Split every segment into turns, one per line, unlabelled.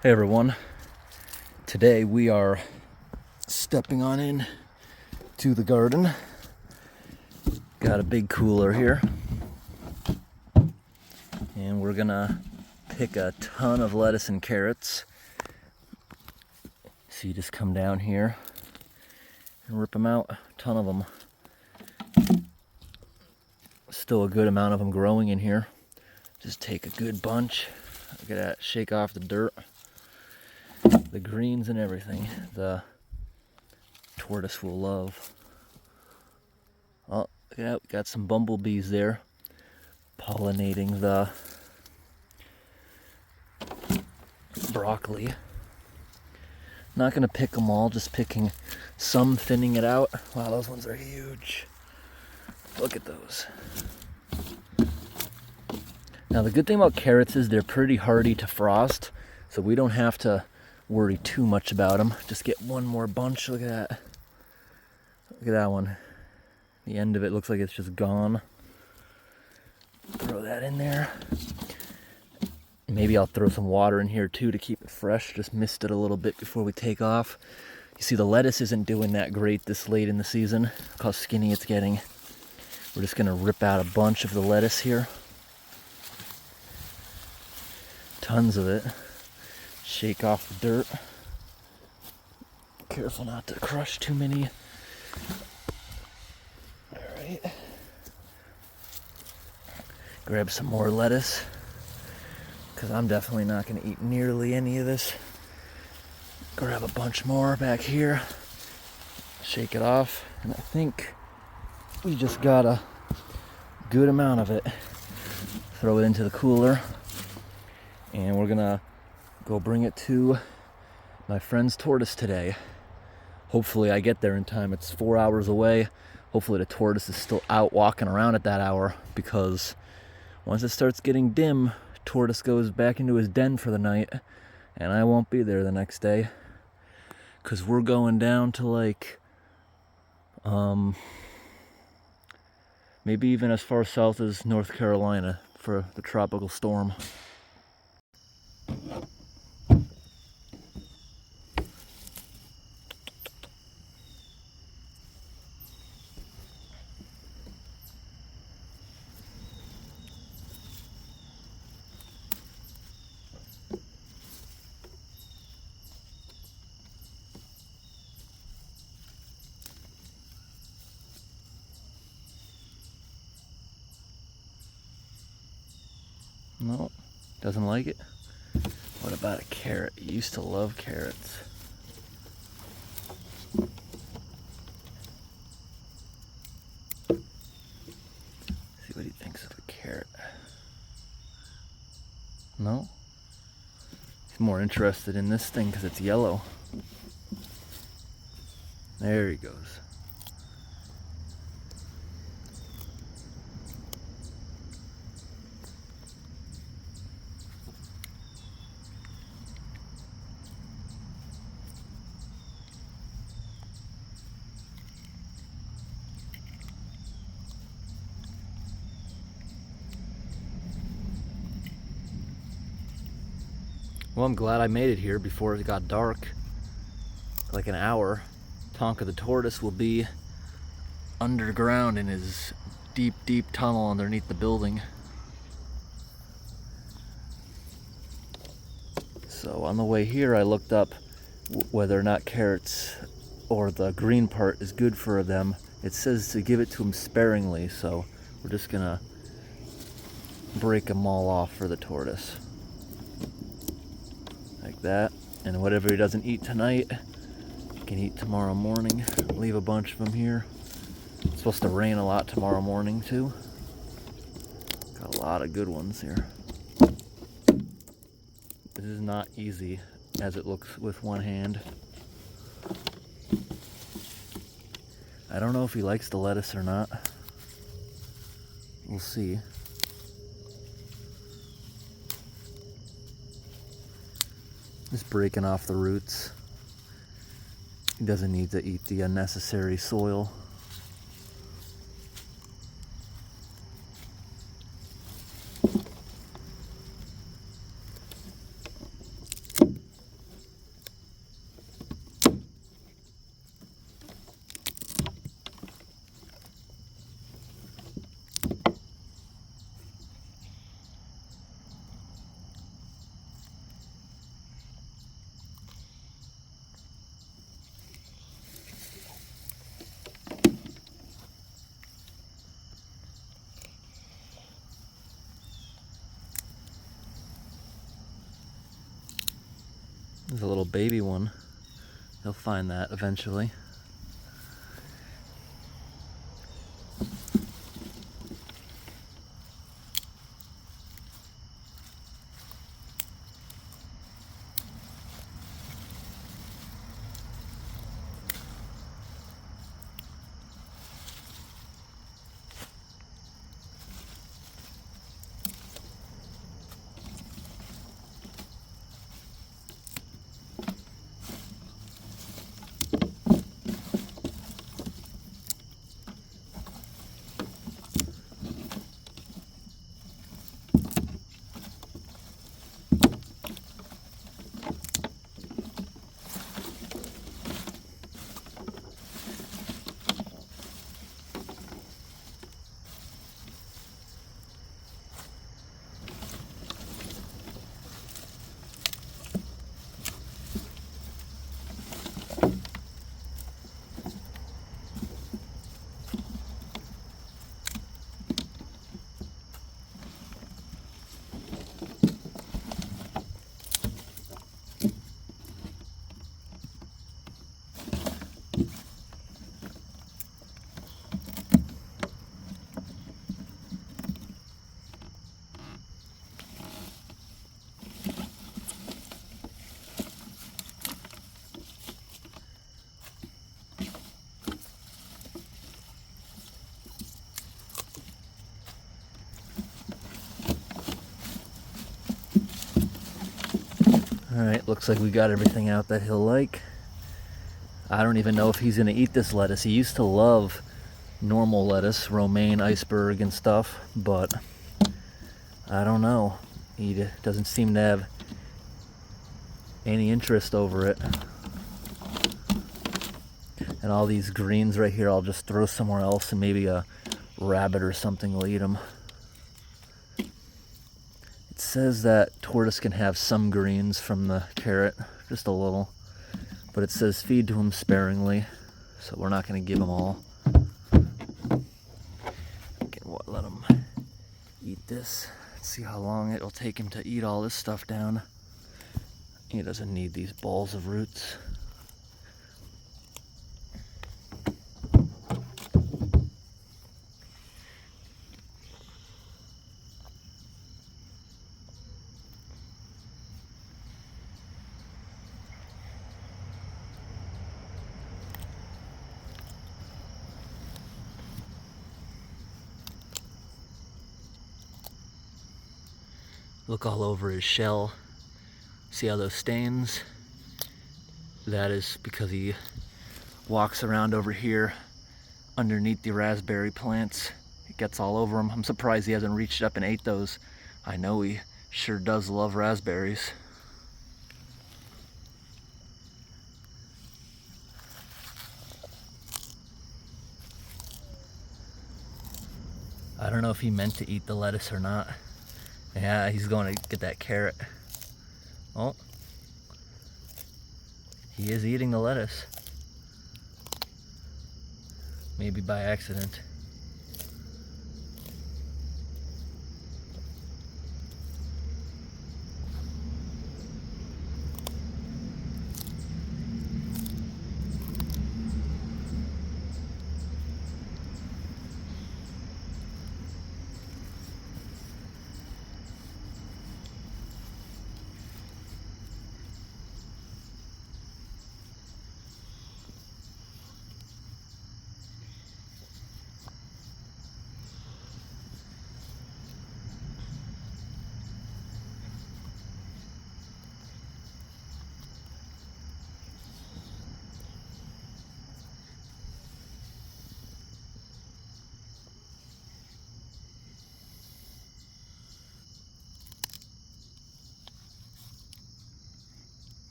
Hey everyone, today we are stepping on in to the garden. Got a big cooler here and we're gonna pick a ton of lettuce and carrots. So you just come down here and rip them out, a ton of them. Still a good amount of them growing in here. Just take a good bunch, look at that, shake off the dirt. The greens and everything, the tortoise will love. Oh, look at that, we got some bumblebees there pollinating the broccoli. Not gonna pick them all, just picking some, thinning it out. Wow, those ones are huge. Look at those. Now the good thing about carrots is they're pretty hardy to frost, so we don't have to worry too much about them. Just get one more bunch. Look at that. Look at that one. The end of it looks like it's just gone. Throw that in there. Maybe I'll throw some water in here too to keep it fresh. Just mist it a little bit before we take off. You see the lettuce isn't doing that great this late in the season. Look how skinny it's getting. We're just gonna rip out a bunch of the lettuce here. Tons of it. Shake off the dirt. Careful not to crush too many. Alright. Grab some more lettuce, because I'm definitely not going to eat nearly any of this. Grab a bunch more back here. Shake it off. And I think we just got a good amount of it. Throw it into the cooler. And we're going to go bring it to my friend's tortoise today. Hopefully I get there in time. It's 4 hours away. Hopefully the tortoise is still out walking around at that hour, because once it starts getting dim, tortoise goes back into his den for the night, and I won't be there the next day, because we're going down to like maybe even as far south as North Carolina for the tropical storm. No, doesn't like it. What about a carrot? He used to love carrots. See what he thinks of a carrot. No? He's more interested in this thing because it's yellow. There he goes. Well, I'm glad I made it here before it got dark. Like an hour. Tonka the tortoise will be underground in his deep, deep tunnel underneath the building. So on the way here, I looked up whether or not carrots or the green part is good for them. It says to give it to him sparingly, so we're just gonna break them all off for the tortoise. Like that. And whatever he doesn't eat tonight, he can eat tomorrow morning. Leave a bunch of them here. It's supposed to rain a lot tomorrow morning too. Got a lot of good ones here. This is not easy as it looks with one hand. I don't know if he likes the lettuce or not. We'll see. Just breaking off the roots. He doesn't need to eat the unnecessary soil. There's a little baby one. He'll find that eventually. Alright, looks like we got everything out that he'll like. I don't even know if he's gonna eat this lettuce. He used to love normal lettuce, romaine, iceberg, and stuff, but I don't know. He doesn't seem to have any interest over it. And all these greens right here, I'll just throw somewhere else, and maybe a rabbit or something will eat them. It says that tortoise can have some greens from the carrot, just a little, but it says feed to him sparingly, so we're not going to give him all. Let him eat this. Let's see how long it'll take him to eat all this stuff down. He doesn't need these balls of roots. Look all over his shell. See how those stains? That is because he walks around over here underneath the raspberry plants. It gets all over him. I'm surprised he hasn't reached up and ate those. I know he sure does love raspberries. I don't know if he meant to eat the lettuce or not. Yeah, he's going to get that carrot. Oh, he is eating the lettuce. Maybe by accident.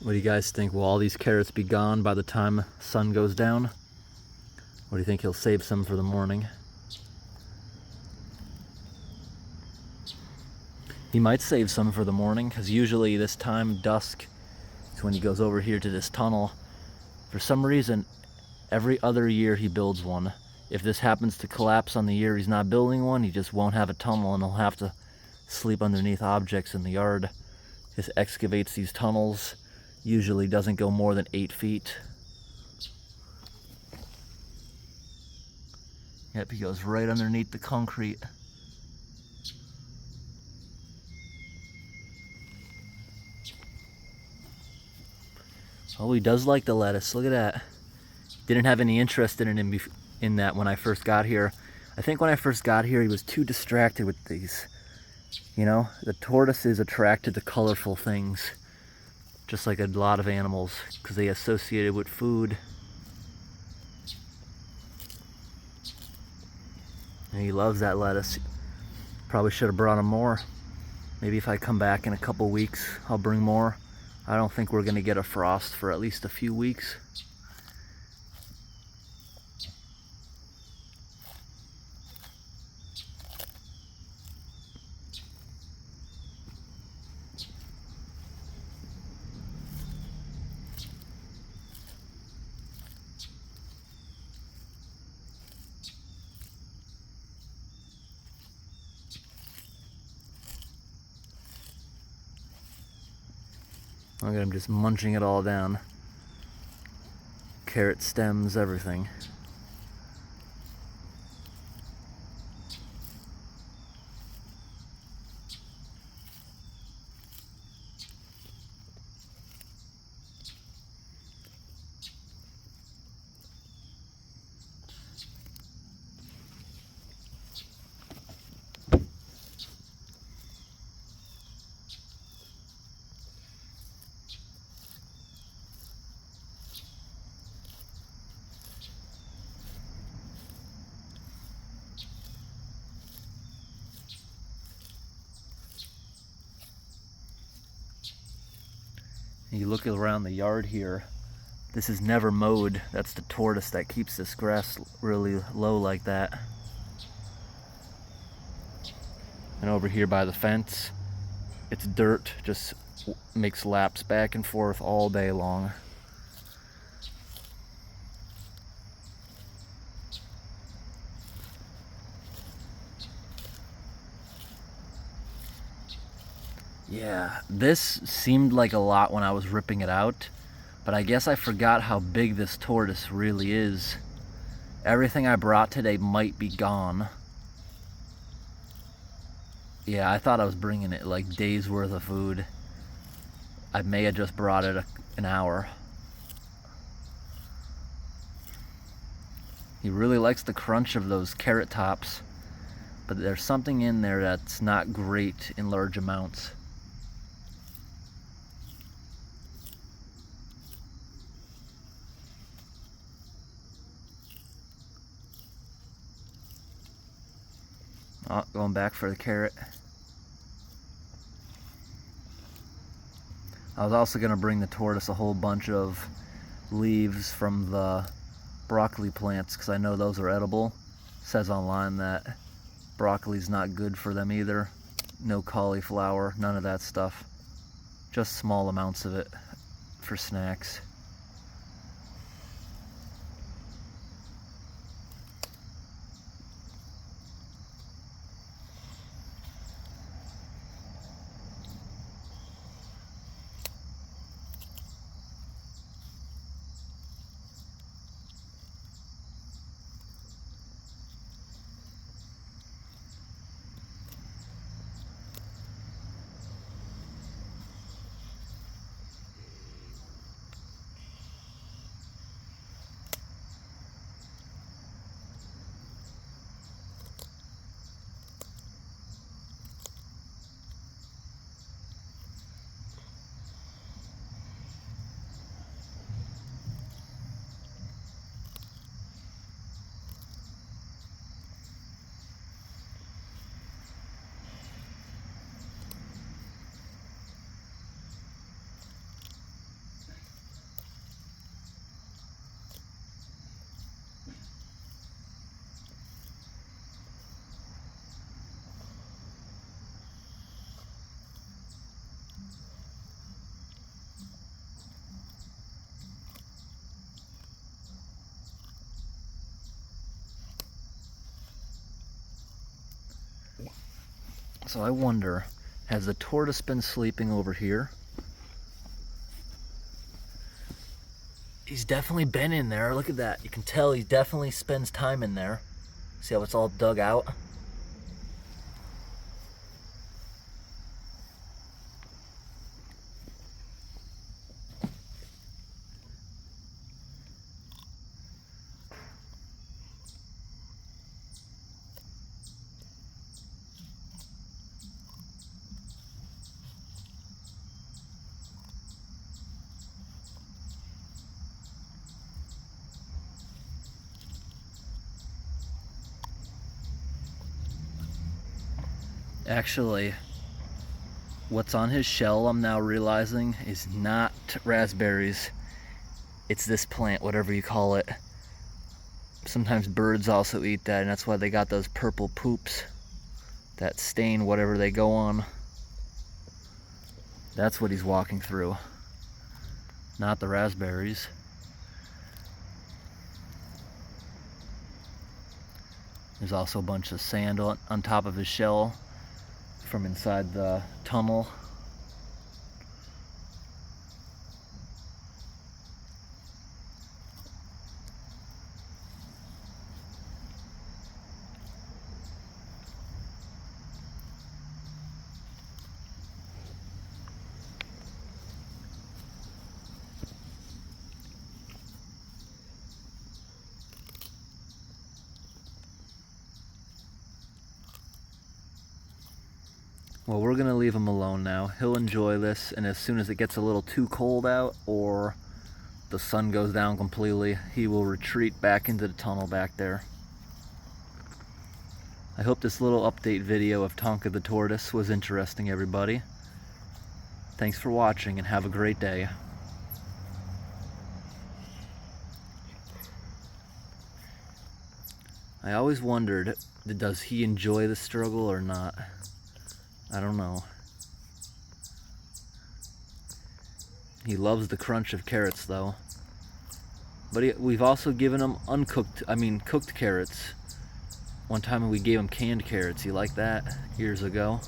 What do you guys think? Will all these carrots be gone by the time sun goes down? Or do you think he'll save some for the morning? He might save some for the morning, because usually this time, dusk, is when he goes over here to this tunnel. For some reason, every other year he builds one. If this happens to collapse on the year he's not building one, he just won't have a tunnel and he'll have to sleep underneath objects in the yard. Just excavates these tunnels, usually doesn't go more than 8 feet. Yep, he goes right underneath the concrete. Oh, he does like the lettuce. Look at that. Didn't have any interest in that when I first got here. I think when I first got here, he was too distracted with these. You know, the tortoise is attracted to colorful things, just like a lot of animals, because they associate it with food. And he loves that lettuce. Probably should have brought him more. Maybe if I come back in a couple weeks, I'll bring more. I don't think we're gonna get a frost for at least a few weeks. Look at him just munching it all down. Carrot stems, everything. You look around the yard here, this is never mowed. That's the tortoise that keeps this grass really low like that. And over here by the fence, it's dirt, just makes laps back and forth all day long. Yeah, this seemed like a lot when I was ripping it out, but I guess I forgot how big this tortoise really is. Everything I brought today might be gone. Yeah, I thought I was bringing it like days worth of food. I may have just brought it an hour. He really likes the crunch of those carrot tops, but there's something in there that's not great in large amounts. Oh, going back for the carrot. I was also going to bring the tortoise a whole bunch of leaves from the broccoli plants, because I know those are edible. It says online that broccoli's not good for them either. No cauliflower, none of that stuff. Just small amounts of it for snacks. So I wonder, has the tortoise been sleeping over here? He's definitely been in there. Look at that. You can tell he definitely spends time in there. See how it's all dug out? Actually, what's on his shell, I'm now realizing, is not raspberries. It's this plant, whatever you call it. Sometimes birds also eat that, and that's why they got those purple poops that stain whatever they go on. That's what he's walking through, not the raspberries. There's also a bunch of sand on top of his shell from inside the tunnel. Well, we're gonna leave him alone now. He'll enjoy this, and as soon as it gets a little too cold out or the sun goes down completely, he will retreat back into the tunnel back there. I hope this little update video of Tonka the tortoise was interesting, everybody. Thanks for watching and have a great day. I always wondered, does he enjoy the struggle or not? I don't know. He loves the crunch of carrots though. But we've also given him cooked carrots. One time we gave him canned carrots. He liked that years ago.